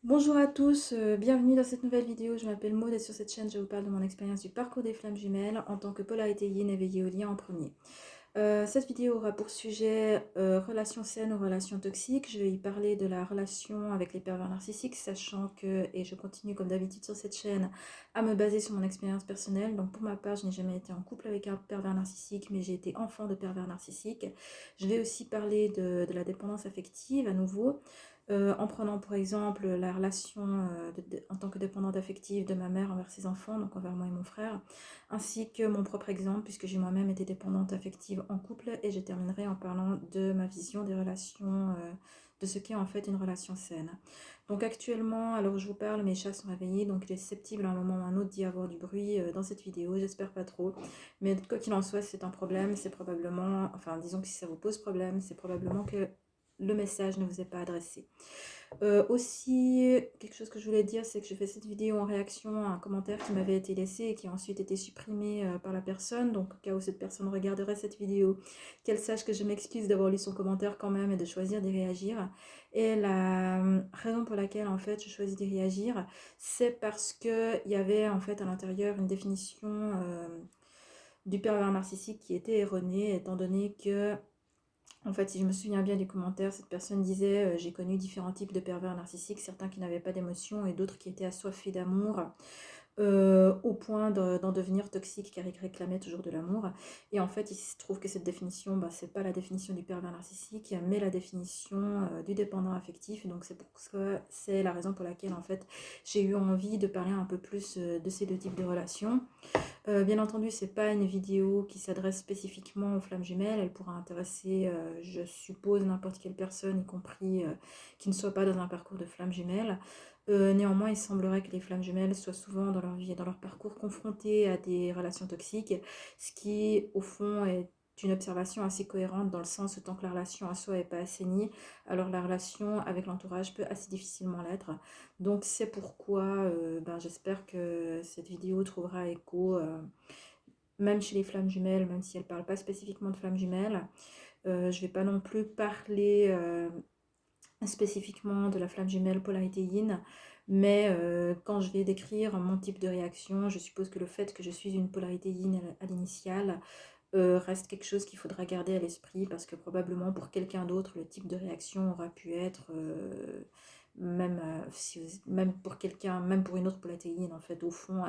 Bonjour à tous, bienvenue dans cette nouvelle vidéo. Je m'appelle Maud et sur cette chaîne je vous parle de mon expérience du parcours des flammes jumelles en tant que polarité yin éveillée au lien en premier. Cette vidéo aura pour sujet relations saines ou relations toxiques. Je vais y parler de la relation avec les pervers narcissiques, sachant que, et je continue comme d'habitude sur cette chaîne, à me baser sur mon expérience personnelle. Donc pour ma part, je n'ai jamais été en couple avec un pervers narcissique, mais j'ai été enfant de pervers narcissiques. Je vais aussi parler de la dépendance affective à nouveau. En prenant pour exemple la relation en tant que dépendante affective de ma mère envers ses enfants, donc envers moi et mon frère, ainsi que mon propre exemple, puisque j'ai moi-même été dépendante affective en couple, et je terminerai en parlant de ma vision des relations, de ce qu'est en fait une relation saine. Donc actuellement, alors je vous parle, mes chats sont réveillés, donc il est susceptible à un moment ou à un autre d'y avoir du bruit dans cette vidéo, j'espère pas trop, mais quoi qu'il en soit, c'est un problème, c'est probablement, enfin disons que si ça vous pose problème, c'est probablement que le message ne vous est pas adressé. Aussi, quelque chose que je voulais dire, c'est que je fais cette vidéo en réaction à un commentaire qui m'avait été laissé et qui a ensuite été supprimé par la personne. Donc, au cas où cette personne regarderait cette vidéo, qu'elle sache que je m'excuse d'avoir lu son commentaire quand même et de choisir d'y réagir. Et la raison pour laquelle, en fait, je choisis d'y réagir, c'est parce qu'il y avait, en fait, à l'intérieur une définition du pervers narcissique qui était erronée, étant donné que en fait, si je me souviens bien du commentaire, cette personne disait j'ai connu différents types de pervers narcissiques, certains qui n'avaient pas d'émotion et d'autres qui étaient assoiffés d'amour au point d'en devenir toxique car il réclamait toujours de l'amour. Et en fait, il se trouve que cette définition, c'est pas la définition du pervers narcissique, mais la définition du dépendant affectif. Donc c'est pour ça, c'est la raison pour laquelle en fait j'ai eu envie de parler un peu plus de ces deux types de relations. Bien entendu, c'est pas une vidéo qui s'adresse spécifiquement aux flammes jumelles. Elle pourra intéresser, je suppose, n'importe quelle personne, y compris qui ne soit pas dans un parcours de flammes jumelles. Néanmoins, il semblerait que les flammes jumelles soient souvent dans leur vie et dans leur parcours confrontées à des relations toxiques, ce qui, au fond, est une observation assez cohérente dans le sens où tant que la relation à soi n'est pas assainie, alors la relation avec l'entourage peut assez difficilement l'être. Donc c'est pourquoi j'espère que cette vidéo trouvera écho, même chez les flammes jumelles, même si elle ne parle pas spécifiquement de flammes jumelles. Je ne vais pas non plus parler spécifiquement de la flamme jumelle polarité yin, mais quand je vais décrire mon type de réaction, je suppose que le fait que je suis une polarité yin à l'initiale reste quelque chose qu'il faudra garder à l'esprit parce que probablement pour quelqu'un d'autre, le type de réaction aura pu être, même, même pour quelqu'un, même pour une autre polarité en fait, au fond,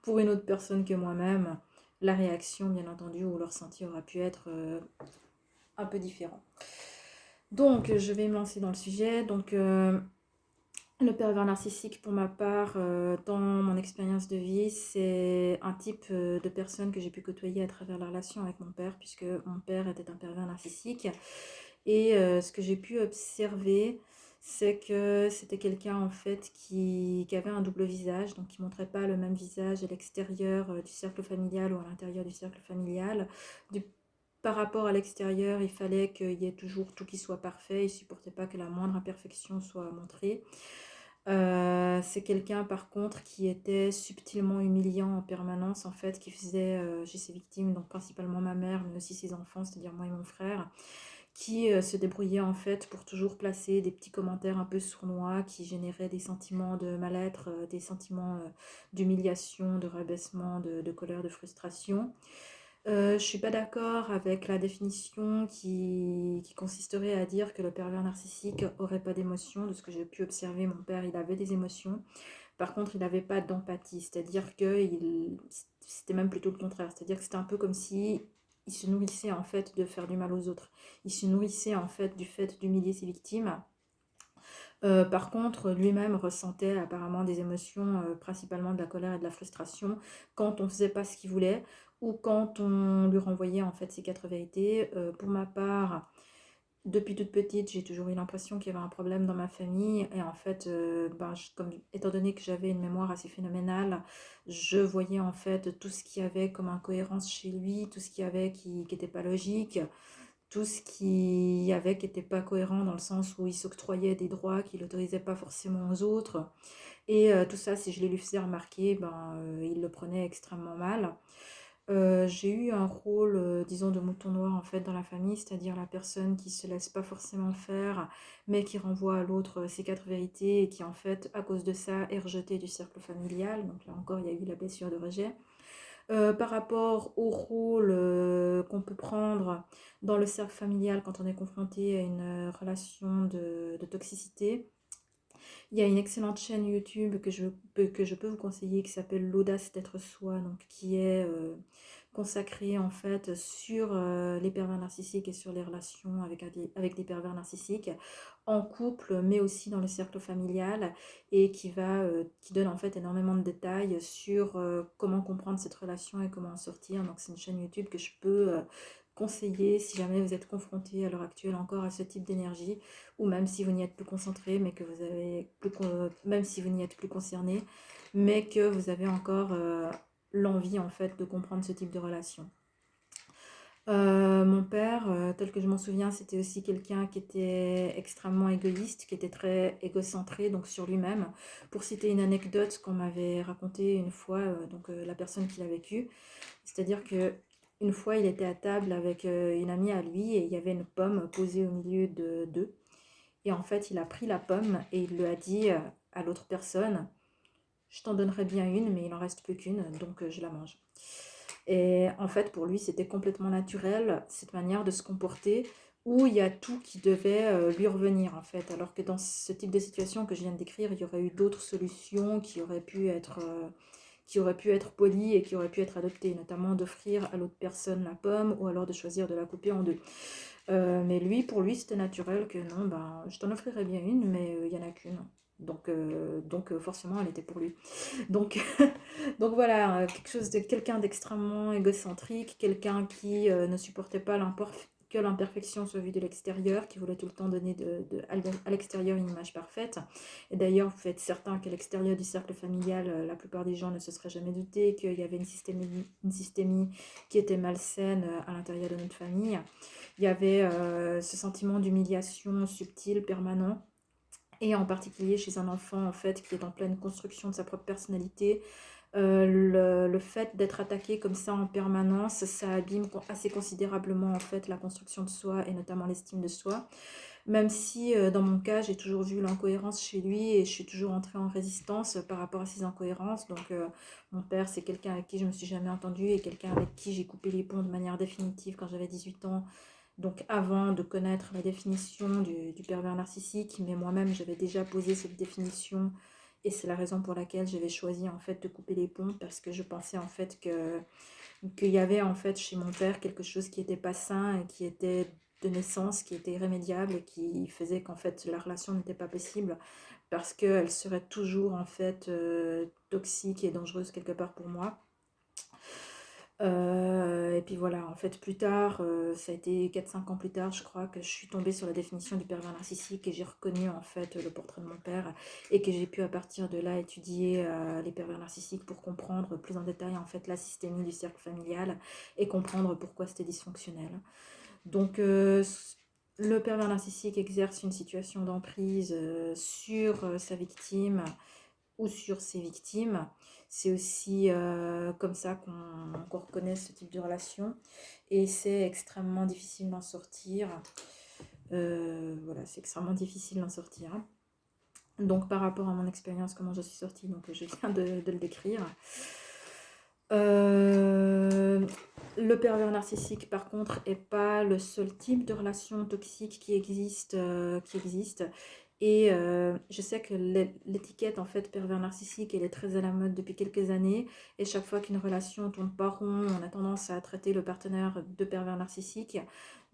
pour une autre personne que moi-même, la réaction, bien entendu, ou le ressenti aura pu être un peu différent. Donc, je vais me lancer dans le sujet. Donc, le pervers narcissique, pour ma part, dans mon expérience de vie, c'est un type de personne que j'ai pu côtoyer à travers la relation avec mon père, puisque mon père était un pervers narcissique. Et ce que j'ai pu observer, c'est que c'était quelqu'un en fait qui avait un double visage, donc qui ne montrait pas le même visage à l'extérieur du cercle familial ou à l'intérieur du cercle familial. Du Par rapport à l'extérieur, il fallait qu'il y ait toujours tout qui soit parfait, il ne supportait pas que la moindre imperfection soit montrée. C'est quelqu'un par contre qui était subtilement humiliant en permanence en fait, qui faisait chez ses victimes, donc principalement ma mère, mais aussi ses enfants, c'est-à-dire moi et mon frère, qui se débrouillait en fait pour toujours placer des petits commentaires un peu sournois qui généraient des sentiments de mal-être, des sentiments d'humiliation, de rabaissement, de colère, de frustration. Je suis pas d'accord avec la définition qui consisterait à dire que le pervers narcissique aurait pas d'émotions. De ce que j'ai pu observer, mon père, il avait des émotions. Par contre, il n'avait pas d'empathie, c'est-à-dire que c'était même plutôt le contraire. C'est-à-dire que c'était un peu comme si il se nourrissait en fait de faire du mal aux autres. Il se nourrissait en fait du fait d'humilier ses victimes. Par contre, lui-même ressentait apparemment des émotions, principalement de la colère et de la frustration, quand on ne faisait pas ce qu'il voulait ou quand on lui renvoyait en fait ses quatre vérités. Pour ma part, depuis toute petite, j'ai toujours eu l'impression qu'il y avait un problème dans ma famille et en fait, étant donné que j'avais une mémoire assez phénoménale, je voyais en fait tout ce qu'il y avait comme incohérence chez lui, tout ce qu'il y avait qui n'était pas logique, tout ce qu'il y avait qui n'était pas cohérent dans le sens où il s'octroyait des droits qu'il n'autorisait pas forcément aux autres. Et tout ça, si je les lui faisais remarquer, il le prenait extrêmement mal. J'ai eu un rôle, disons, de mouton noir en fait dans la famille, c'est-à-dire la personne qui se laisse pas forcément faire, mais qui renvoie à l'autre ses quatre vérités et qui en fait, à cause de ça, est rejetée du cercle familial. Donc là encore, il y a eu la blessure de rejet. Par rapport au rôle qu'on peut prendre dans le cercle familial quand on est confronté à une relation de toxicité. Il y a une excellente chaîne YouTube que je peux vous conseiller qui s'appelle L'audace d'être soi, donc qui est consacrée en fait sur les pervers narcissiques et sur les relations avec des pervers narcissiques en couple, mais aussi dans le cercle familial, et qui donne en fait énormément de détails sur comment comprendre cette relation et comment en sortir. Donc c'est une chaîne YouTube que je peux conseiller si jamais vous êtes confronté à l'heure actuelle encore à ce type d'énergie, ou même si vous n'y êtes plus concentré, mais que vous avez plus, même si vous n'y êtes plus concerné, mais que vous avez encore l'envie en fait de comprendre ce type de relation. Mon père, tel que je m'en souviens, c'était aussi quelqu'un qui était extrêmement égoïste, qui était très égocentré, donc sur lui-même. Pour citer une anecdote qu'on m'avait racontée une fois, la personne qui l'a vécu, c'est-à-dire que une fois, il était à table avec une amie à lui et il y avait une pomme posée au milieu de d'eux. Et en fait, il a pris la pomme et il lui a dit à l'autre personne, je t'en donnerai bien une, mais il n'en reste plus qu'une, donc je la mange. Et en fait, pour lui, c'était complètement naturel, cette manière de se comporter, où il y a tout qui devait lui revenir, en fait. Alors que dans ce type de situation que je viens de décrire, il y aurait eu d'autres solutions qui auraient pu être polies et qui auraient pu être adoptées, notamment d'offrir à l'autre personne la pomme ou alors de choisir de la couper en deux. Mais lui, pour lui, c'était naturel que non, ben, je t'en offrirais bien une, mais il n'y en a qu'une. Donc forcément, elle était pour lui. Donc, donc voilà, quelqu'un d'extrêmement égocentrique, quelqu'un qui ne supportait pas que l'imperfection soit vue de l'extérieur, qui voulait tout le temps donner à l'extérieur une image parfaite. Et d'ailleurs, vous faites certain qu'à l'extérieur du cercle familial, la plupart des gens ne se seraient jamais doutés qu'il y avait une systémie qui était malsaine à l'intérieur de notre famille. Il y avait ce sentiment d'humiliation subtil, permanent, et en particulier chez un enfant en fait qui est en pleine construction de sa propre personnalité. Le fait d'être attaqué comme ça en permanence, ça abîme assez considérablement en fait la construction de soi et notamment l'estime de soi. Même si dans mon cas, j'ai toujours vu l'incohérence chez lui et je suis toujours entrée en résistance par rapport à ces incohérences. Donc mon père, c'est quelqu'un avec qui je me suis jamais entendue et quelqu'un avec qui j'ai coupé les ponts de manière définitive quand j'avais 18 ans. Donc avant de connaître la définition du pervers narcissique, mais moi-même j'avais déjà posé cette définition et c'est la raison pour laquelle j'avais choisi en fait de couper les ponts, parce que je pensais en fait qu'il y avait en fait chez mon père quelque chose qui n'était pas sain et qui était de naissance, qui était irrémédiable et qui faisait qu'en fait la relation n'était pas possible parce qu'elle serait toujours en fait toxique et dangereuse quelque part pour moi. Et puis voilà, en fait, plus tard, ça a été 4 5 ans plus tard, je crois, que je suis tombée sur la définition du pervers narcissique et j'ai reconnu en fait le portrait de mon père et que j'ai pu à partir de là étudier les pervers narcissiques pour comprendre plus en détail en fait la systémie du cercle familial et comprendre pourquoi c'était dysfonctionnel. Donc, le pervers narcissique exerce une situation d'emprise sur sa victime ou sur ses victimes. C'est aussi comme ça qu'on reconnaît ce type de relation et c'est extrêmement difficile d'en sortir. Voilà, c'est extrêmement difficile d'en sortir. Donc par rapport à mon expérience, comment je suis sortie, donc je viens de le décrire. Le pervers narcissique, par contre, n'est pas le seul type de relation toxique qui existe. Et je sais que l'étiquette en fait pervers narcissique, elle est très à la mode depuis quelques années. Et chaque fois qu'une relation tourne pas rond, on a tendance à traiter le partenaire de pervers narcissique.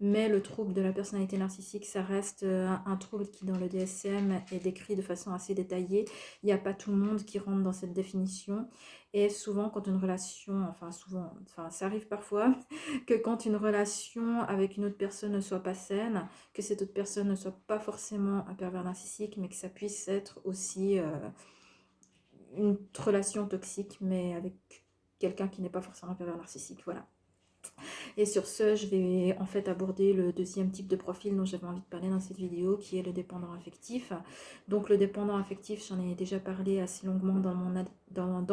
Mais le trouble de la personnalité narcissique, ça reste un trouble qui, dans le DSM, est décrit de façon assez détaillée. Il n'y a pas tout le monde qui rentre dans cette définition. Et souvent, quand une relation, ça arrive parfois, que quand une relation avec une autre personne ne soit pas saine, que cette autre personne ne soit pas forcément un pervers narcissique, mais que ça puisse être aussi une relation toxique, mais avec quelqu'un qui n'est pas forcément un pervers narcissique. Voilà. Et sur ce, je vais en fait aborder le deuxième type de profil dont j'avais envie de parler dans cette vidéo, qui est le dépendant affectif. Donc le dépendant affectif, j'en ai déjà parlé assez longuement dans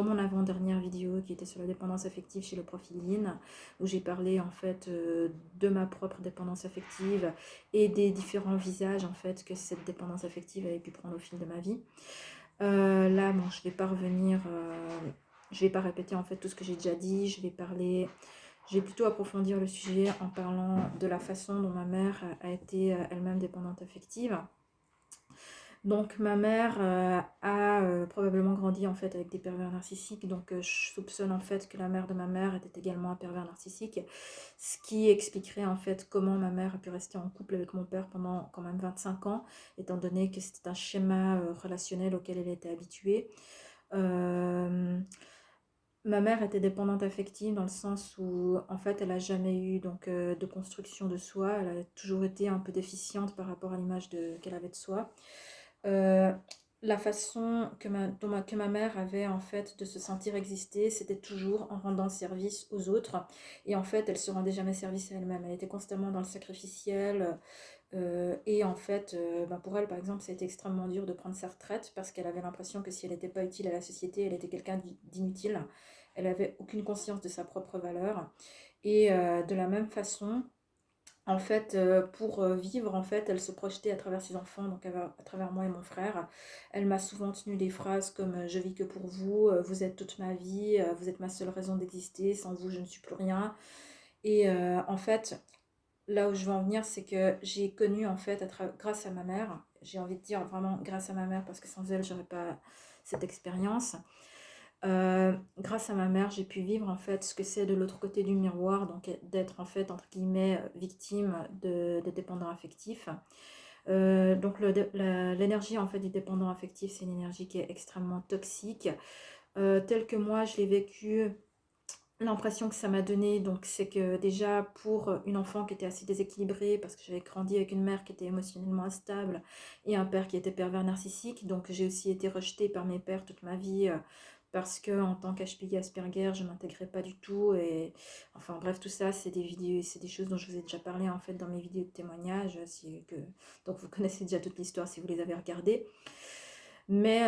mon avant-dernière vidéo qui était sur la dépendance affective chez le profil Yin, où j'ai parlé en fait de ma propre dépendance affective et des différents visages en fait que cette dépendance affective avait pu prendre au fil de ma vie. Là, bon, je vais pas revenir, je vais pas répéter en fait tout ce que j'ai déjà dit, je vais plutôt approfondir le sujet en parlant de la façon dont ma mère a été elle-même dépendante affective. Donc ma mère a probablement grandi en fait avec des pervers narcissiques, donc je soupçonne en fait que la mère de ma mère était également un pervers narcissique, ce qui expliquerait en fait comment ma mère a pu rester en couple avec mon père pendant quand même 25 ans, étant donné que c'était un schéma relationnel auquel elle était habituée. Ma mère était dépendante affective dans le sens où en fait elle n'a jamais eu donc de construction de soi, elle a toujours été un peu déficiente par rapport à l'image qu'elle avait de soi. Euh, la façon que ma mère avait en fait de se sentir exister, c'était toujours en rendant service aux autres. Et en fait, elle se rendait jamais service à elle-même. Elle était constamment dans le sacrificiel. Et en fait, pour elle, par exemple, ça a été extrêmement dur de prendre sa retraite parce qu'elle avait l'impression que si elle n'était pas utile à la société, elle était quelqu'un d'inutile. Elle n'avait aucune conscience de sa propre valeur. Et de la même façon, en fait, pour vivre, en fait, elle se projetait à travers ses enfants, donc à travers moi et mon frère. Elle m'a souvent tenu des phrases comme je vis que pour vous, vous êtes toute ma vie, vous êtes ma seule raison d'exister, sans vous je ne suis plus rien. Et en fait, là où je veux en venir, c'est que j'ai connu en fait, grâce à ma mère, j'ai envie de dire vraiment grâce à ma mère, parce que sans elle, j'aurais pas cette expérience. Grâce à ma mère, j'ai pu vivre en fait ce que c'est de l'autre côté du miroir, donc d'être en fait entre guillemets victime de dépendants affectifs. Donc l'énergie en fait du dépendant affectif, c'est une énergie qui est extrêmement toxique. Telle que moi je l'ai vécue, l'impression que ça m'a donné, donc c'est que déjà pour une enfant qui était assez déséquilibrée, parce que j'avais grandi avec une mère qui était émotionnellement instable et un père qui était pervers narcissique, donc j'ai aussi été rejetée par mes pères toute ma vie parce que en tant qu'HPI Asperger, je m'intégrais pas du tout et enfin bref tout ça c'est des vidéos, c'est des choses dont je vous ai déjà parlé en fait dans mes vidéos de témoignages, donc vous connaissez déjà toute l'histoire si vous les avez regardées. Mais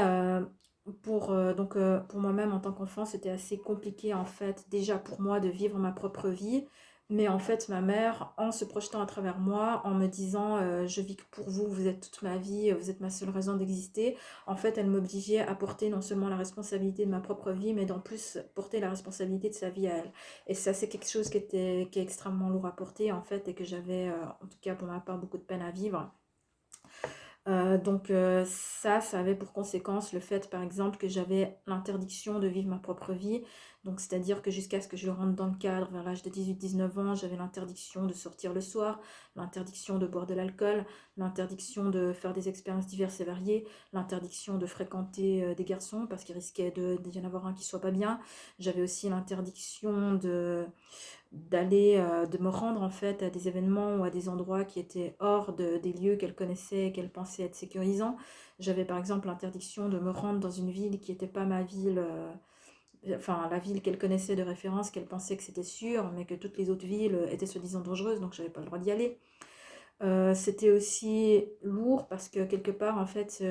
pour moi-même en tant qu'enfant, c'était assez compliqué en fait, déjà pour moi de vivre ma propre vie. Mais en fait, ma mère, en se projetant à travers moi, en me disant je vis que pour vous, vous êtes toute ma vie, vous êtes ma seule raison d'exister, en fait, elle m'obligeait à porter non seulement la responsabilité de ma propre vie, mais d'en plus porter la responsabilité de sa vie à elle. Et ça, c'est quelque chose qui est extrêmement lourd à porter en fait, et que j'avais, en tout cas pour ma part, beaucoup de peine à vivre. Ça avait pour conséquence le fait, par exemple, que j'avais l'interdiction de vivre ma propre vie. Donc, c'est-à-dire que jusqu'à ce que je rentre dans le cadre, vers l'âge de 18-19 ans, j'avais l'interdiction de sortir le soir, l'interdiction de boire de l'alcool, l'interdiction de faire des expériences diverses et variées, l'interdiction de fréquenter des garçons parce qu'il risquait d'y en avoir un qui soit pas bien. J'avais aussi l'interdiction de me rendre en fait à des événements ou à des endroits qui étaient hors des lieux qu'elle connaissait et qu'elle pensait être sécurisants. J'avais par exemple l'interdiction de me rendre dans une ville qui n'était pas ma ville, enfin la ville qu'elle connaissait de référence, qu'elle pensait que c'était sûr, mais que toutes les autres villes étaient soi-disant dangereuses, donc j'avais pas le droit d'y aller. C'était aussi lourd parce que quelque part, en fait,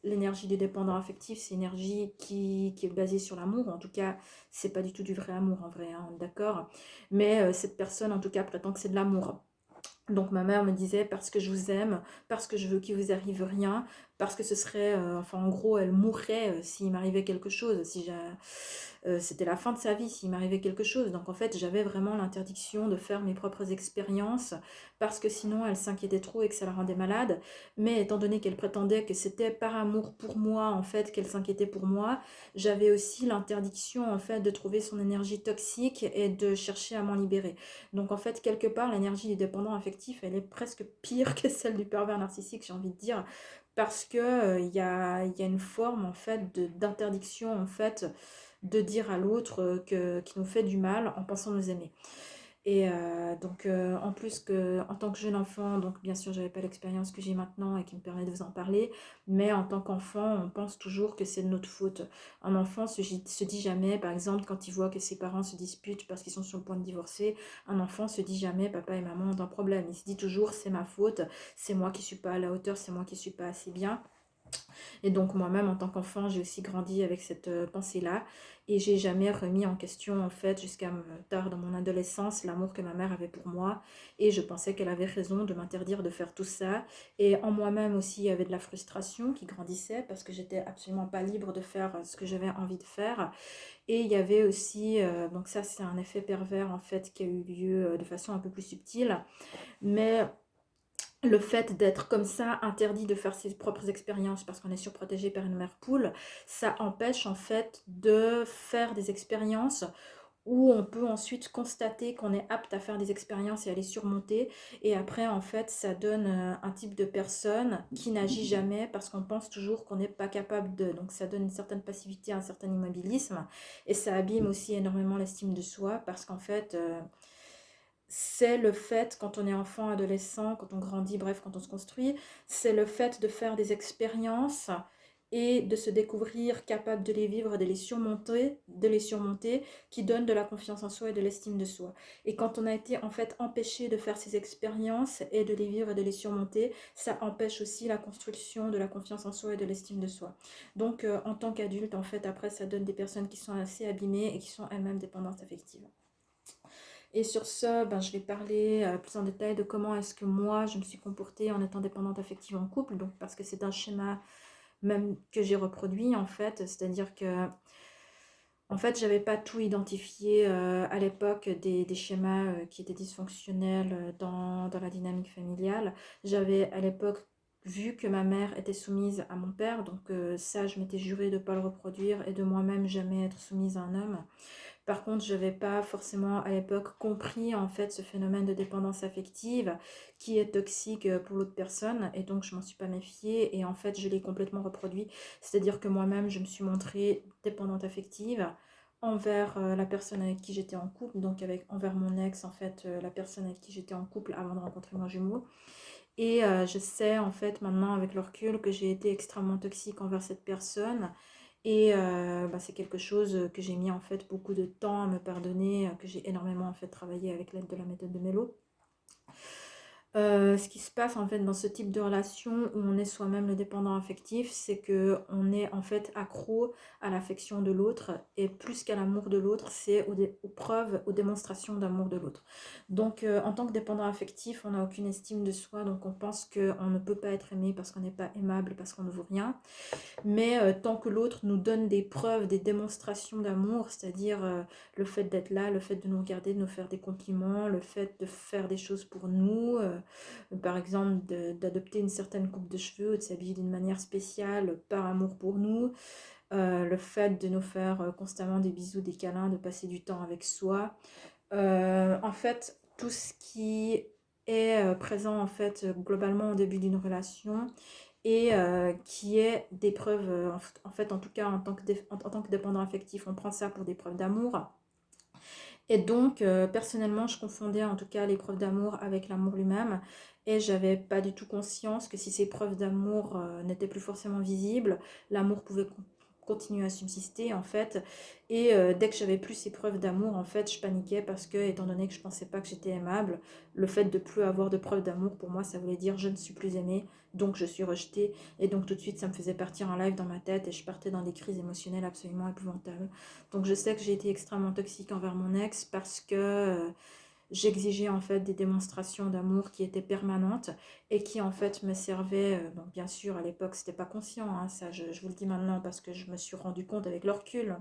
l'énergie du dépendant affectif, c'est une énergie qui est basée sur l'amour. En tout cas, c'est pas du tout du vrai amour en vrai, hein, d'accord. Mais cette personne, en tout cas, prétend que c'est de l'amour. Donc ma mère me disait parce que je vous aime, parce que je veux qu'il vous arrive rien, parce que ce serait, enfin en gros elle mourrait s'il m'arrivait quelque chose, c'était la fin de sa vie s'il m'arrivait quelque chose. Donc en fait j'avais vraiment l'interdiction de faire mes propres expériences parce que sinon elle s'inquiétait trop et que ça la rendait malade. Mais étant donné qu'elle prétendait que c'était par amour pour moi en fait qu'elle s'inquiétait pour moi, j'avais aussi l'interdiction en fait de trouver son énergie toxique et de chercher à m'en libérer. Donc en fait, quelque part, l'énergie du dépendant affectif, elle est presque pire que celle du pervers narcissique, j'ai envie de dire, parce que il y a une forme en fait d'interdiction en fait de dire à l'autre qui nous fait du mal en pensant nous aimer. Et donc, en plus que, en tant que jeune enfant, donc bien sûr, j'avais pas l'expérience que j'ai maintenant et qui me permet de vous en parler, mais en tant qu'enfant, on pense toujours que c'est de notre faute. Un enfant se dit jamais, par exemple, quand il voit que ses parents se disputent parce qu'ils sont sur le point de divorcer, un enfant se dit jamais, papa et maman ont un problème. Il se dit toujours, c'est ma faute, c'est moi qui suis pas à la hauteur, c'est moi qui suis pas assez bien. Et donc moi-même, en tant qu'enfant, j'ai aussi grandi avec cette pensée-là. Et j'ai jamais remis en question, en fait, jusqu'à tard dans mon adolescence, l'amour que ma mère avait pour moi. Et je pensais qu'elle avait raison de m'interdire de faire tout ça. Et en moi-même aussi, il y avait de la frustration qui grandissait parce que j'étais absolument pas libre de faire ce que j'avais envie de faire. Et il y avait aussi, donc ça c'est un effet pervers en fait qui a eu lieu de façon un peu plus subtile, mais le fait d'être comme ça, interdit de faire ses propres expériences parce qu'on est surprotégé par une mère poule, ça empêche en fait de faire des expériences où on peut ensuite constater qu'on est apte à faire des expériences et à les surmonter. Et après, en fait, ça donne un type de personne qui n'agit jamais parce qu'on pense toujours qu'on n'est pas capable de. Donc ça donne une certaine passivité, un certain immobilisme. Et ça abîme aussi énormément l'estime de soi parce qu'en fait, c'est le fait, quand on est enfant, adolescent, quand on grandit, bref, quand on se construit, c'est le fait de faire des expériences et de se découvrir capable de les vivre, de les surmonter, qui donne de la confiance en soi et de l'estime de soi. Et quand on a été en fait empêché de faire ces expériences et de les vivre et de les surmonter, ça empêche aussi la construction de la confiance en soi et de l'estime de soi. Donc, en tant qu'adulte, en fait, après, ça donne des personnes qui sont assez abîmées et qui sont elles-mêmes dépendantes affectives. Et sur ce, ben, je vais parler plus en détail de comment est-ce que moi, je me suis comportée en étant dépendante affective en couple. Donc, parce que c'est un schéma même que j'ai reproduit, en fait. C'est-à-dire que, en fait, j'avais pas tout identifié à l'époque des schémas qui étaient dysfonctionnels dans la dynamique familiale. J'avais à l'époque vu que ma mère était soumise à mon père. Donc, ça, je m'étais juré de ne pas le reproduire et de moi-même jamais être soumise à un homme. Par contre, je n'avais pas forcément à l'époque compris en fait ce phénomène de dépendance affective qui est toxique pour l'autre personne et donc je m'en suis pas méfiée et en fait je l'ai complètement reproduit. C'est-à-dire que moi-même je me suis montrée dépendante affective envers la personne avec qui j'étais en couple, donc envers mon ex en fait, la personne avec qui j'étais en couple avant de rencontrer mon jumeau. Et je sais en fait maintenant avec le recul que j'ai été extrêmement toxique envers cette personne et bah, c'est quelque chose que j'ai mis en fait beaucoup de temps à me pardonner, que j'ai énormément en fait travaillé avec l'aide de la méthode de Mello. Ce qui se passe en fait dans ce type de relation où on est soi-même le dépendant affectif, c'est que on est en fait accro à l'affection de l'autre et plus qu'à l'amour de l'autre, c'est aux preuves, aux démonstrations d'amour de l'autre. Donc en tant que dépendant affectif, on n'a aucune estime de soi, donc on pense qu'on ne peut pas être aimé parce qu'on n'est pas aimable, parce qu'on ne vaut rien. Mais tant que l'autre nous donne des preuves, des démonstrations d'amour, c'est-à-dire le fait d'être là, le fait de nous regarder, de nous faire des compliments, le fait de faire des choses pour nous, par exemple d'adopter une certaine coupe de cheveux, de s'habiller d'une manière spéciale par amour pour nous, le fait de nous faire constamment des bisous, des câlins, de passer du temps avec soi. En fait, tout ce qui est présent en fait globalement au début d'une relation et qui est des preuves, en fait en tout cas en tant que dépendant affectif, on prend ça pour des preuves d'amour. Et donc personnellement je confondais en tout cas les preuves d'amour avec l'amour lui-même et j'avais pas du tout conscience que si ces preuves d'amour n'étaient plus forcément visibles, l'amour pouvait continuer à subsister en fait et dès que j'avais plus ces preuves d'amour en fait je paniquais parce que étant donné que je pensais pas que j'étais aimable, le fait de plus avoir de preuves d'amour pour moi ça voulait dire je ne suis plus aimée, donc je suis rejetée et donc tout de suite ça me faisait partir en live dans ma tête et je partais dans des crises émotionnelles absolument épouvantables. Donc je sais que j'ai été extrêmement toxique envers mon ex parce que j'exigeais en fait des démonstrations d'amour qui étaient permanentes et qui en fait me servaient, donc bien sûr à l'époque c'était pas conscient, hein, ça je vous le dis maintenant parce que je me suis rendu compte avec le recul,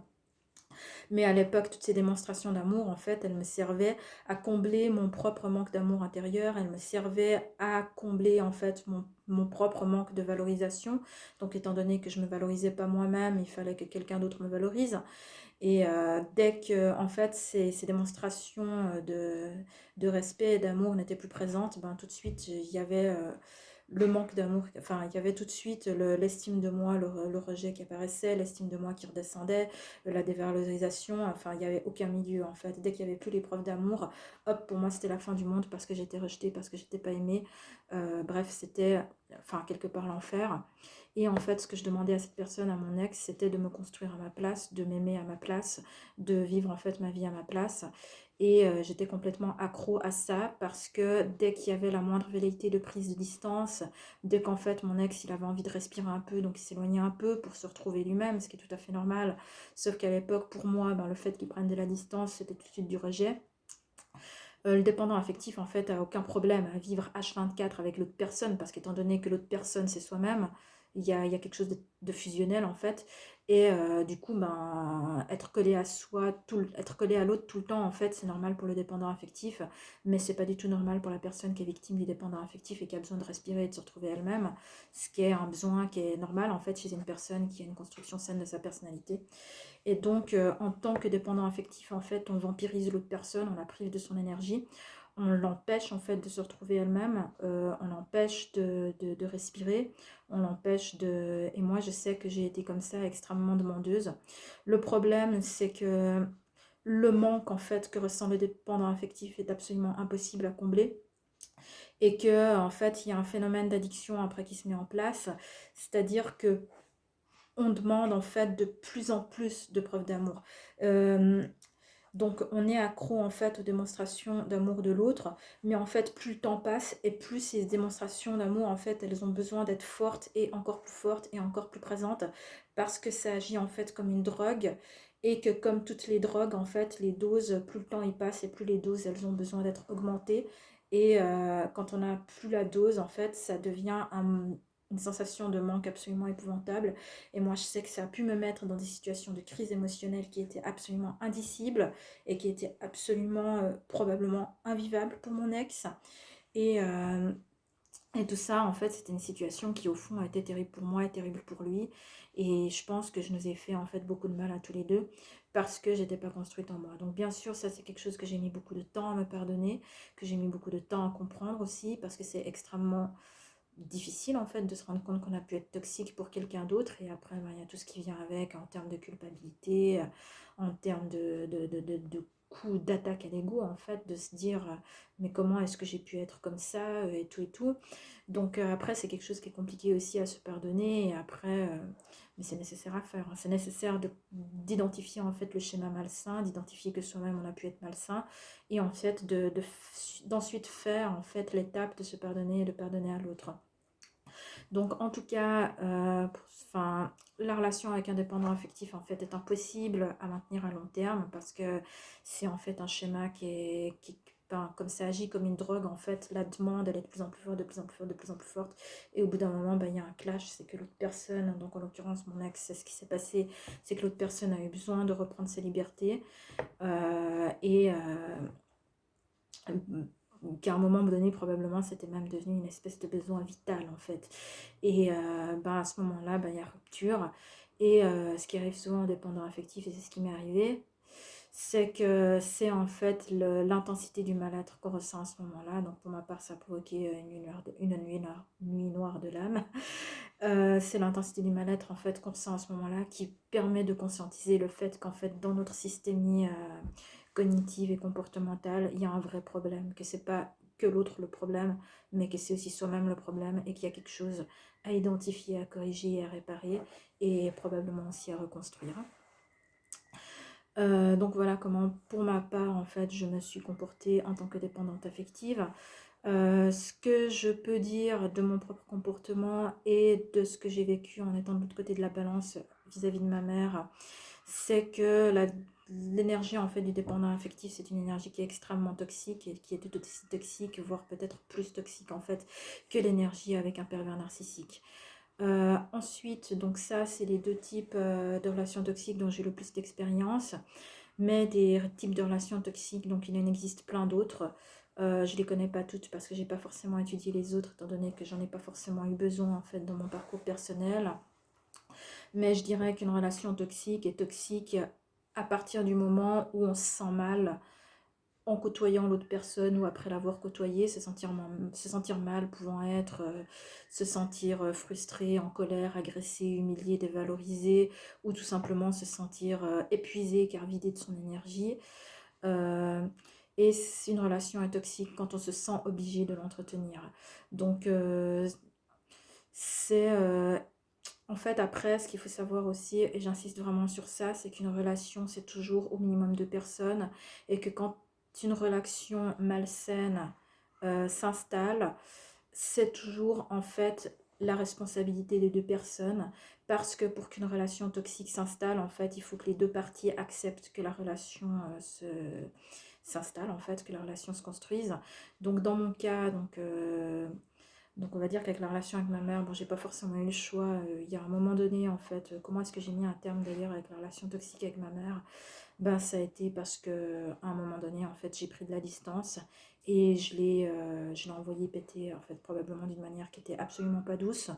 mais à l'époque toutes ces démonstrations d'amour en fait elles me servaient à combler mon propre manque d'amour intérieur, elles me servaient à combler en fait mon propre manque de valorisation, donc étant donné que je me valorisais pas moi-même, il fallait que quelqu'un d'autre me valorise. Et dès que en fait, ces démonstrations de respect et d'amour n'étaient plus présentes, ben, tout de suite, il y avait le manque d'amour, enfin il y avait tout de suite l'estime de moi, le rejet qui apparaissait, l'estime de moi qui redescendait, la dévalorisation, enfin il n'y avait aucun milieu en fait. Dès qu'il n'y avait plus l'épreuve d'amour, hop, pour moi c'était la fin du monde parce que j'étais rejetée, parce que j'étais pas aimée. Bref, c'était enfin quelque part l'enfer. Et en fait, ce que je demandais à cette personne, à mon ex, c'était de me construire à ma place, de m'aimer à ma place, de vivre en fait ma vie à ma place. Et j'étais complètement accro à ça parce que dès qu'il y avait la moindre velléité de prise de distance, dès qu'en fait mon ex il avait envie de respirer un peu, donc il s'éloignait un peu pour se retrouver lui-même, ce qui est tout à fait normal. Sauf qu'à l'époque, pour moi, ben, le fait qu'il prenne de la distance, c'était tout de suite du rejet. Le dépendant affectif, en fait, a aucun problème à vivre H24 avec l'autre personne, parce qu'étant donné que l'autre personne, c'est soi-même, il y a quelque chose de fusionnel, en fait. Et du coup, ben, être collé à soi, être collé à l'autre tout le temps, en fait, c'est normal pour le dépendant affectif, mais c'est pas du tout normal pour la personne qui est victime du dépendant affectif et qui a besoin de respirer et de se retrouver elle-même, ce qui est un besoin qui est normal, en fait, chez une personne qui a une construction saine de sa personnalité. Et donc, en tant que dépendant affectif, en fait, on vampirise l'autre personne, on la prive de son énergie, on l'empêche en fait de se retrouver elle-même, on l'empêche de respirer, on l'empêche de... Et moi, je sais que j'ai été comme ça, extrêmement demandeuse. Le problème, c'est que le manque en fait que ressent le dépendant affectif est absolument impossible à combler. Et que en fait, il y a un phénomène d'addiction après qui se met en place, c'est-à-dire que on demande en fait de plus en plus de preuves d'amour. Euh, donc on est accro en fait aux démonstrations d'amour de l'autre, mais en fait plus le temps passe et plus ces démonstrations d'amour en fait elles ont besoin d'être fortes et encore plus fortes et encore plus présentes parce que ça agit en fait comme une drogue et que comme toutes les drogues en fait les doses plus le temps y passe et plus les doses elles ont besoin d'être augmentées et quand on n'a plus la dose en fait ça devient une sensation de manque absolument épouvantable. Et moi, je sais que ça a pu me mettre dans des situations de crise émotionnelle qui étaient absolument indicibles et qui étaient absolument, probablement invivables pour mon ex. Et, euh, et tout ça, en fait, c'était une situation qui, au fond, a été terrible pour moi et terrible pour lui. Et je pense que je nous ai fait, en fait, beaucoup de mal à tous les deux parce que j'étais pas construite en moi. Donc, bien sûr, ça, c'est quelque chose que j'ai mis beaucoup de temps à me pardonner, que j'ai mis beaucoup de temps à comprendre aussi parce que c'est extrêmement difficile en fait de se rendre compte qu'on a pu être toxique pour quelqu'un d'autre et après ben, il y a tout ce qui vient avec en termes de culpabilité, en termes de coup d'attaque à l'ego en fait, de se dire mais comment est-ce que j'ai pu être comme ça et tout et tout. Donc après c'est quelque chose qui est compliqué aussi à se pardonner et après mais c'est nécessaire à faire, hein. C'est nécessaire d'identifier en fait le schéma malsain, d'identifier que soi-même on a pu être malsain et en fait d'ensuite faire en fait l'étape de se pardonner et de pardonner à l'autre. Donc en tout cas, enfin, la relation avec un dépendant affectif en fait est impossible à maintenir à long terme parce que c'est en fait un schéma enfin, comme ça agit comme une drogue, en fait, la demande elle est de plus en plus forte, de plus en plus forte, de plus en plus forte. Et au bout d'un moment, ben, il y a un clash, c'est que l'autre personne, donc en l'occurrence mon ex, c'est ce qui s'est passé, c'est que l'autre personne a eu besoin de reprendre ses libertés. Et qu'à un moment donné, probablement, c'était même devenu une espèce de besoin vital, en fait. Et ben, à ce moment-là, ben, il y a rupture. Et ce qui arrive souvent aux dépendants affectifs, et c'est ce qui m'est arrivé, c'est que c'est en fait l'intensité du mal-être qu'on ressent à ce moment-là. Donc pour ma part, ça a provoqué nuit noire de l'âme. C'est l'intensité du mal-être en fait qu'on ressent à ce moment-là qui permet de conscientiser le fait qu'en fait dans notre systémie cognitive et comportementale, il y a un vrai problème, que c'est pas que l'autre le problème, mais que c'est aussi soi-même le problème et qu'il y a quelque chose à identifier, à corriger et à réparer et probablement aussi à reconstruire. Donc voilà comment pour ma part en fait je me suis comportée en tant que dépendante affective. Ce que je peux dire de mon propre comportement et de ce que j'ai vécu en étant de l'autre côté de la balance vis-à-vis de ma mère, c'est que l'énergie en fait du dépendant affectif, c'est une énergie qui est extrêmement toxique et qui est tout aussi toxique, voire peut-être plus toxique en fait que l'énergie avec un pervers narcissique. Ensuite, donc ça, c'est les deux types de relations toxiques dont j'ai le plus d'expérience. Mais des types de relations toxiques, donc il en existe plein d'autres. Je les connais pas toutes parce que j'ai pas forcément étudié les autres, étant donné que j'en ai pas forcément eu besoin en fait dans mon parcours personnel. Mais je dirais qu'une relation toxique est toxique à partir du moment où on se sent mal en côtoyant l'autre personne ou après l'avoir côtoyé, se sentir mal pouvant être, se sentir frustré, en colère, agressé, humilié, dévalorisé, ou tout simplement se sentir épuisé car vidé de son énergie. Euh, et une relation est toxique quand on se sent obligé de l'entretenir. Donc, c'est en fait, après, ce qu'il faut savoir aussi, et j'insiste vraiment sur ça, c'est qu'une relation, c'est toujours au minimum deux personnes, et que quand une relation malsaine s'installe, c'est toujours en fait la responsabilité des deux personnes, parce que pour qu'une relation toxique s'installe, en fait, il faut que les deux parties acceptent que la relation s'installe, en fait, que la relation se construise. Donc, dans mon cas, donc on va dire qu'avec la relation avec ma mère, bon, j'ai pas forcément eu le choix. Il y a un moment donné, en fait, comment est-ce que j'ai mis un terme d'ailleurs avec la relation toxique avec ma mère? Ben, ça a été parce que à un moment donné, en fait, j'ai pris de la distance et je l'ai envoyé péter, en fait, probablement d'une manière qui était absolument pas douce.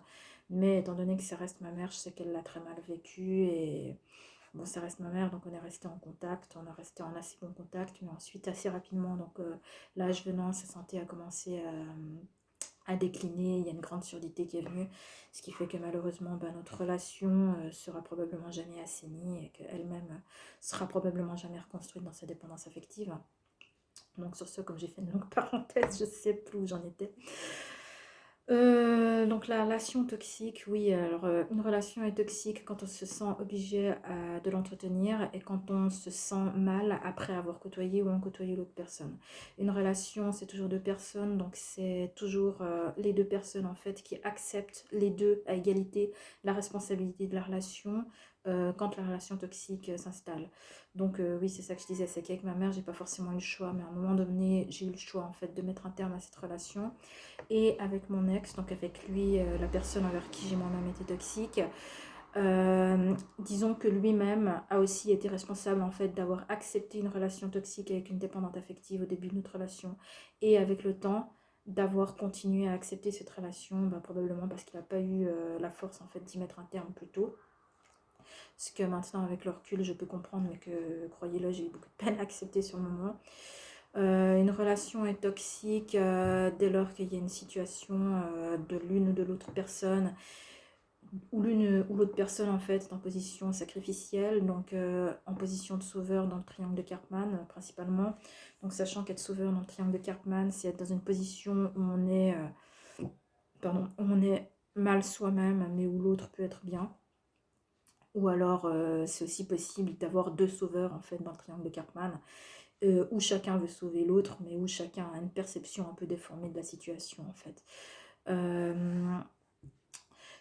Mais étant donné que ça reste ma mère, je sais qu'elle l'a très mal vécu et bon, ça reste ma mère, donc on est resté en contact, on est resté en assez bon contact, mais ensuite assez rapidement, donc l'âge venant, sa santé a commencé à décliner, il y a une grande surdité qui est venue, ce qui fait que malheureusement notre relation sera probablement jamais assainie et qu'elle-même sera probablement jamais reconstruite dans sa dépendance affective. Donc sur ce, comme j'ai fait une longue parenthèse, je sais plus où j'en étais. Donc la relation toxique, oui, alors une relation est toxique quand on se sent obligé de l'entretenir et quand on se sent mal après avoir côtoyé ou en côtoyé l'autre personne. Une relation, c'est toujours deux personnes, donc c'est toujours les deux personnes en fait qui acceptent les deux à égalité la responsabilité de la relation quand la relation toxique s'installe. Donc oui, c'est ça que je disais, c'est qu'avec ma mère, j'ai pas forcément eu le choix, mais à un moment donné, j'ai eu le choix en fait de mettre un terme à cette relation et avec mon ex, donc avec lui, la personne envers qui j'ai moi-même été toxique. Disons que lui-même a aussi été responsable en fait d'avoir accepté une relation toxique avec une dépendante affective au début de notre relation et avec le temps d'avoir continué à accepter cette relation, bah, probablement parce qu'il n'a pas eu la force en fait d'y mettre un terme plus tôt. Ce que maintenant avec le recul je peux comprendre, mais que croyez-le, j'ai eu beaucoup de peine à accepter sur le moment. Une relation est toxique dès lors qu'il y a une situation de l'une ou de l'autre personne où l'une ou l'autre personne en fait est en position sacrificielle, donc en position de sauveur dans le triangle de Karpman principalement. Donc sachant qu'être sauveur dans le triangle de Karpman, c'est être dans une position où où on est mal soi-même, mais où l'autre peut être bien. Ou alors c'est aussi possible d'avoir deux sauveurs en fait dans le triangle de Karpman, où chacun veut sauver l'autre, mais où chacun a une perception un peu déformée de la situation en fait.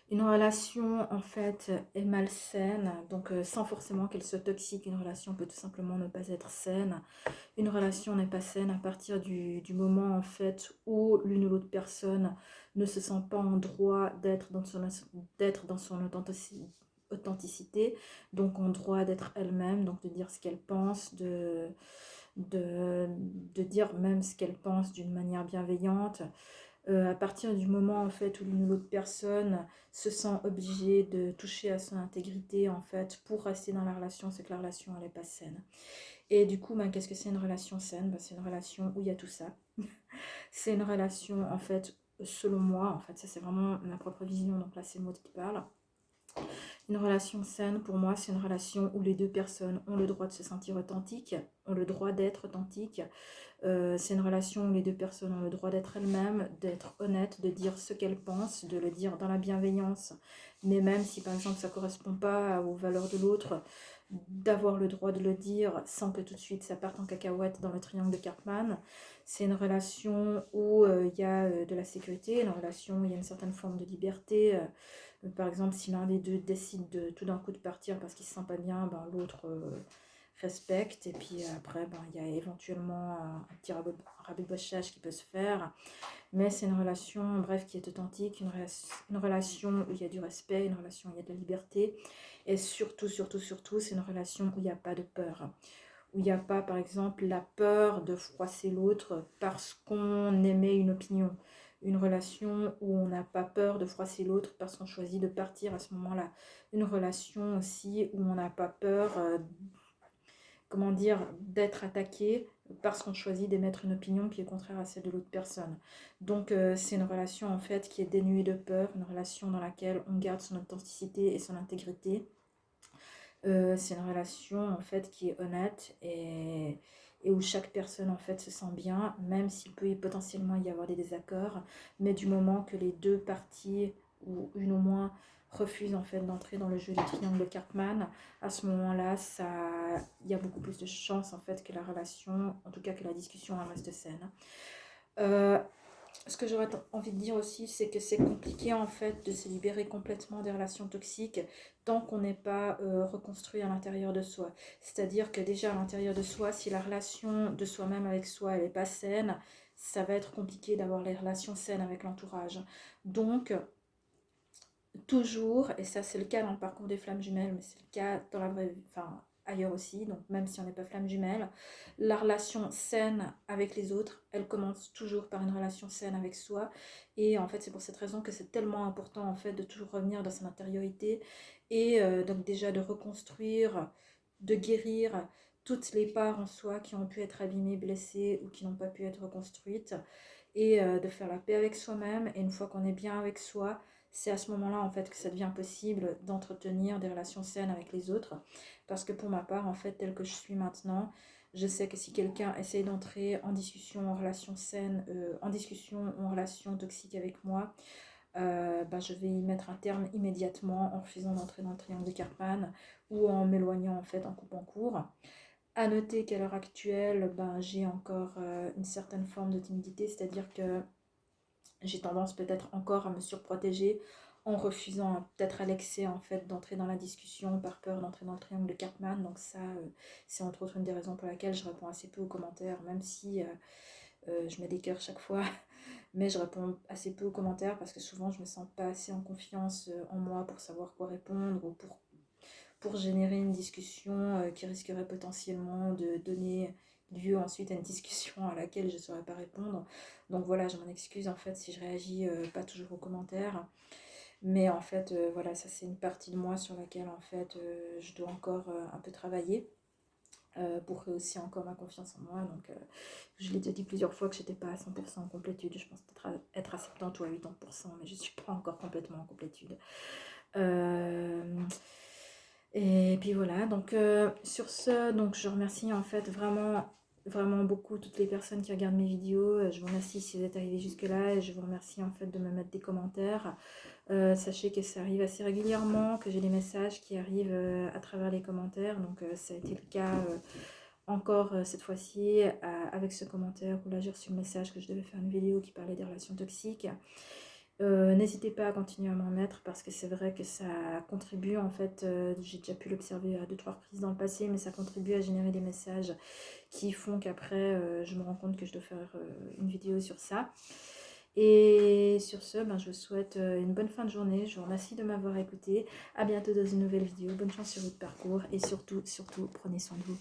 Une relation en fait est malsaine, donc sans forcément qu'elle soit toxique, une relation peut tout simplement ne pas être saine. Une relation n'est pas saine à partir du moment en fait où l'une ou l'autre personne ne se sent pas en droit d'être dans son authenticité, donc en droit d'être elle-même, donc de dire ce qu'elle pense, de dire même ce qu'elle pense d'une manière bienveillante. À partir du moment en fait où l'une ou l'autre personne se sent obligée de toucher à son intégrité en fait pour rester dans la relation, c'est que la relation elle est pas saine. Et du coup, qu'est-ce que c'est une relation saine? C'est une relation où il y a tout ça. C'est une relation en fait, selon moi, en fait, ça c'est vraiment ma propre vision, donc là c'est le mot qui parle. Une relation saine, pour moi, c'est une relation où les deux personnes ont le droit de se sentir authentiques, ont le droit d'être authentiques. C'est une relation où les deux personnes ont le droit d'être elles-mêmes, d'être honnêtes, de dire ce qu'elles pensent, de le dire dans la bienveillance. Mais même si, par exemple, ça ne correspond pas aux valeurs de l'autre, d'avoir le droit de le dire sans que tout de suite ça parte en cacahuète dans le triangle de Karpman. C'est une relation où il y a de la sécurité, une relation où il y a une certaine forme de liberté. Par exemple, si l'un des deux décide tout d'un coup de partir parce qu'il ne se sent pas bien, l'autre respecte. Et puis après, il y a éventuellement un petit rabibochage qui peut se faire. Mais c'est une relation, bref, qui est authentique, une relation où il y a du respect, une relation où il y a de la liberté. Et surtout, surtout, surtout, c'est une relation où il n'y a pas de peur. Où il n'y a pas, par exemple, la peur de froisser l'autre parce qu'on émet une opinion. Une relation où on n'a pas peur de froisser l'autre parce qu'on choisit de partir à ce moment-là. Une relation aussi où on n'a pas peur comment dire, d'être attaqué parce qu'on choisit d'émettre une opinion qui est contraire à celle de l'autre personne. Donc c'est une relation en fait qui est dénuée de peur, une relation dans laquelle on garde son authenticité et son intégrité. C'est une relation en fait qui est honnête et où chaque personne en fait se sent bien, même s'il peut potentiellement y avoir des désaccords, mais du moment que les deux parties, ou une au moins, refusent en fait d'entrer dans le jeu du triangle de Cartman, à ce moment-là, il y a beaucoup plus de chances en fait que la relation, en tout cas que la discussion reste saine. Ce que j'aurais envie de dire aussi, c'est que c'est compliqué en fait de se libérer complètement des relations toxiques tant qu'on n'est pas reconstruit à l'intérieur de soi. C'est-à-dire que déjà à l'intérieur de soi, si la relation de soi-même avec soi elle n'est pas saine, ça va être compliqué d'avoir les relations saines avec l'entourage. Donc toujours, et ça c'est le cas dans le parcours des flammes jumelles, mais c'est le cas dans la vraie vie, enfin ailleurs aussi, donc même si on n'est pas flamme jumelle, la relation saine avec les autres, elle commence toujours par une relation saine avec soi, et en fait c'est pour cette raison que c'est tellement important en fait de toujours revenir dans son intériorité, et donc déjà de reconstruire, de guérir toutes les parts en soi qui ont pu être abîmées, blessées, ou qui n'ont pas pu être reconstruites, et de faire la paix avec soi-même, et une fois qu'on est bien avec soi, c'est à ce moment-là en fait que ça devient possible d'entretenir des relations saines avec les autres. Parce que pour ma part, en fait, tel que je suis maintenant, je sais que si quelqu'un essaye d'entrer en discussion, en relation saine, en discussion ou en relation toxique avec moi, je vais y mettre un terme immédiatement en refusant d'entrer dans le triangle de Karpman ou en m'éloignant en fait en coupant court. À noter qu'à l'heure actuelle, j'ai encore une certaine forme de timidité, c'est-à-dire que j'ai tendance peut-être encore à me surprotéger en refusant peut-être à l'excès en fait d'entrer dans la discussion par peur d'entrer dans le triangle de Cartman. Donc ça, c'est entre autres une des raisons pour laquelle je réponds assez peu aux commentaires, même si je mets des cœurs chaque fois. Mais je réponds assez peu aux commentaires parce que souvent je me sens pas assez en confiance en moi pour savoir quoi répondre ou pour générer une discussion qui risquerait potentiellement de donner lieu ensuite à une discussion à laquelle je ne saurais pas répondre. Donc voilà, je m'en excuse en fait si je réagis pas toujours aux commentaires. Mais en fait, voilà, ça c'est une partie de moi sur laquelle en fait je dois encore un peu travailler. Pour rehausser encore ma confiance en moi. Donc je l'ai déjà dit plusieurs fois que j'étais pas à 100% en complétude. Je pense peut-être être à 70 ou à 80%, mais je suis pas encore complètement en complétude. Et puis voilà, donc sur ce, donc je remercie en fait vraiment beaucoup toutes les personnes qui regardent mes vidéos. Je vous remercie si vous êtes arrivés jusque là et je vous remercie en fait de me mettre des commentaires. Sachez que ça arrive assez régulièrement, que j'ai des messages qui arrivent à travers les commentaires. Donc ça a été le cas encore cette fois-ci avec ce commentaire où là j'ai reçu le message que je devais faire une vidéo qui parlait des relations toxiques. N'hésitez pas à continuer à m'en mettre parce que c'est vrai que ça contribue en fait, j'ai déjà pu l'observer à 2-3 reprises dans le passé, mais ça contribue à générer des messages qui font qu'après je me rends compte que je dois faire une vidéo sur ça. Et sur ce, je vous souhaite une bonne fin de journée, je vous remercie de m'avoir écouté, à bientôt dans une nouvelle vidéo, bonne chance sur votre parcours et surtout, prenez soin de vous.